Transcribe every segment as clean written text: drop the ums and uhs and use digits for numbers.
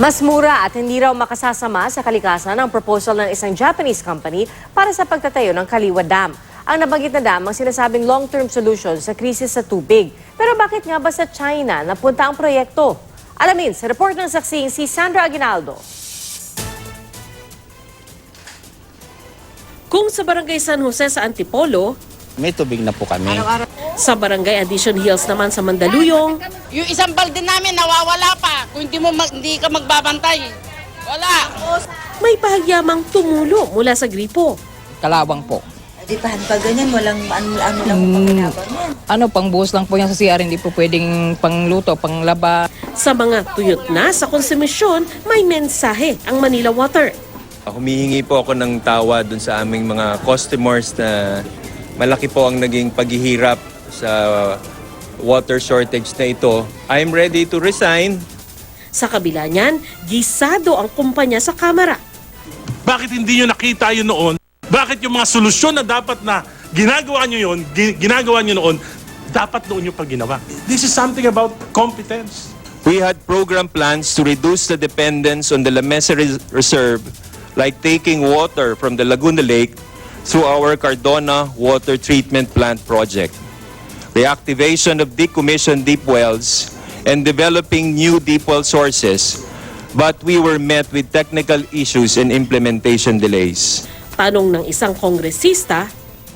Mas mura at hindi raw makasasama sa kalikasan ang proposal ng isang Japanese company para sa pagtatayo ng Kaliwa Dam. Ang nabanggit na dam ang sinasabing long-term solution sa krisis sa tubig. Pero bakit nga ba sa China napunta ang proyekto? Alamin sa report ng saksing si Sandra Aguinaldo. Kung sa Barangay San Jose sa Antipolo, May tubig na po kami. sa Barangay Addition Hills naman sa Mandaluyong, Yung isang balde namin nawawala pa kung hindi ka magbabantay. Wala. may bahagyamang tumulo mula sa gripo. Kalawang po. Di pa ganyan, walang ano lang pagkinabang yan. Ano, pangbuhos lang po yan sa CR, hindi po pwedeng pangluto, panglaba. Sa mga tuyot na sa konsumisyon, may mensahe ang Manila Water. Humihingi po ako ng tawa dun sa aming mga customers na malaki po ang naging paghihirap sa water shortage na ito. I'm ready to resign. Sa kabila niyan, gisado ang kumpanya sa kamera. Bakit hindi nyo nakita yun noon? Bakit yung mga solusyon na dapat na ginagawa nyo noon, dapat noon yung pag ginawa? This is something about competence. We had program plans to reduce the dependence on the La Mesa Reserve, like taking water from the Laguna Lake through our Cardona Water Treatment Plant project, reactivation of decommissioned deep wells, and developing new deep well sources. But we were met with technical issues and implementation delays. Tanong ng isang kongresista,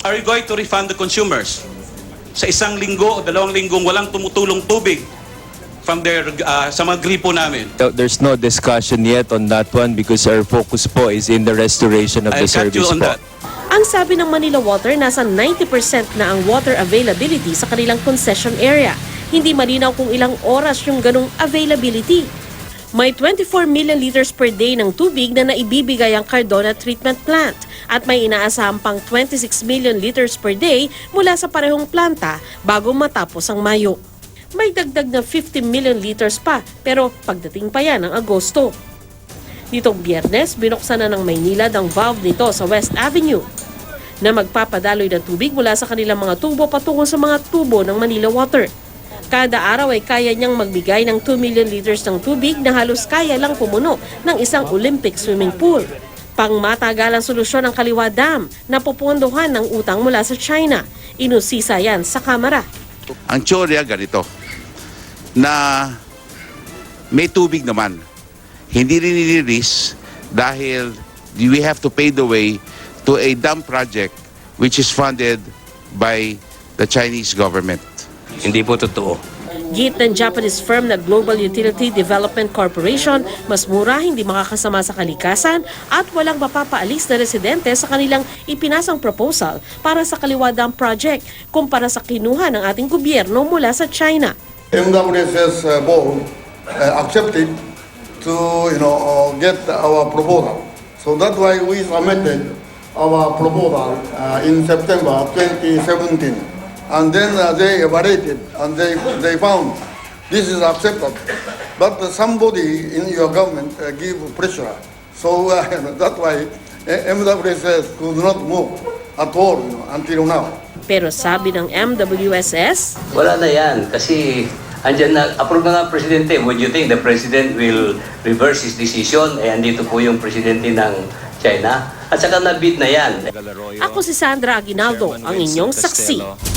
Are you going to refund the consumers? Sa isang linggo o 2 linggong walang tumutulong tubig from sa mga gripo namin. There's no discussion yet on that one because our focus po is in the restoration of the I'll cut you service on po. that. ang sabi ng Manila Water, nasa 90% na ang water availability sa kanilang concession area. Hindi malinaw kung ilang oras yung ganong availability. May 24 million liters per day ng tubig na naibibigay ang Cardona Treatment Plant at may inaasahang pang 26 million liters per day mula sa parehong planta bago matapos ang Mayo. May dagdag na 50 million liters pa pero pagdating pa yan ng Agosto. Nitong Biyernes, binuksan na ng Maynilad ang valve nito sa West Avenue na magpapadaloy ng tubig mula sa kanilang mga tubo patungo sa mga tubo ng Manila Water. Kada araw ay kaya niyang magbigay ng 2 million liters ng tubig na halos kaya lang pumuno ng isang Olympic swimming pool. Pangmatagalang solusyon ng Kaliwa Dam na pupondohan ng utang mula sa China. Inusisa yan sa kamera. Ang teorya ganito, na may tubig naman. Hindi rin niliris dahil we have to pay the way to a dam project which is funded by the Chinese government. Hindi po totoo. Git ng Japanese firm na Global Utility Development Corporation, mas mura, hindi makakasama sa kalikasan at walang mapapaalis na residente sa kanilang ipinasang proposal para sa Kaliwa Dam Project kumpara sa kinuha ng ating gobyerno mula sa China. MWSS board accepted to get our proposal. So that's why we submitted our proposal in September 2017. And then they evaluated and they found this is acceptable. But somebody in your government give pressure. So that's why MWSS could not move at all until now. Pero sabi ng MWSS, Wala na yan kasi andyan na, approve na nga presidente. Would you think the president will reverse his decision? Eh, andito po yung presidente ng China. At saka nabid na yan. ako si Sandra Aguinaldo, ang inyong saksi.